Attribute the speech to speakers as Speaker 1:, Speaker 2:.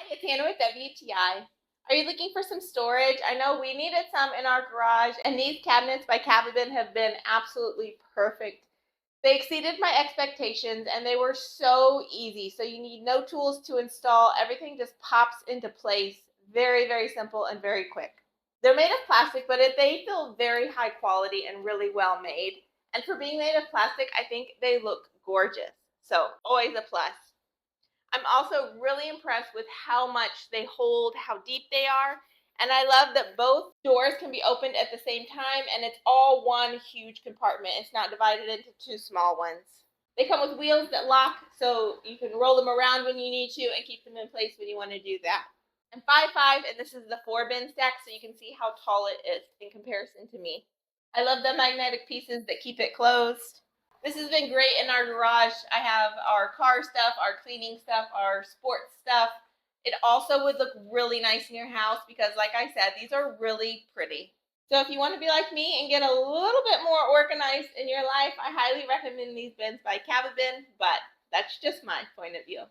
Speaker 1: Hi, it's Hannah with WTI. Are you looking for some storage? I know we needed some in our garage, and these cabinets by QAVABIN have been absolutely perfect. They exceeded my expectations, and they were so easy. So you need no tools to install. Everything just pops into place. Very, very simple and very quick. They're made of plastic, but they feel very high quality and really well made. And for being made of plastic, I think they look gorgeous. So always a plus. I'm also really impressed with how much they hold, how deep they are, and I love that both doors can be opened at the same time and it's all one huge compartment. It's not divided into two small ones. They come with wheels that lock so you can roll them around when you need to and keep them in place when you want to do that. I'm 5'5", and this is the 4-bin stack, so you can see how tall it is in comparison to me. I love the magnetic pieces that keep it closed. This has been great in our garage. I have our car stuff, our cleaning stuff, our sports stuff. It also would look really nice in your house because, like I said, these are really pretty. So if you want to be like me and get a little bit more organized in your life, I highly recommend these bins by QAVABIN, but that's just my point of view.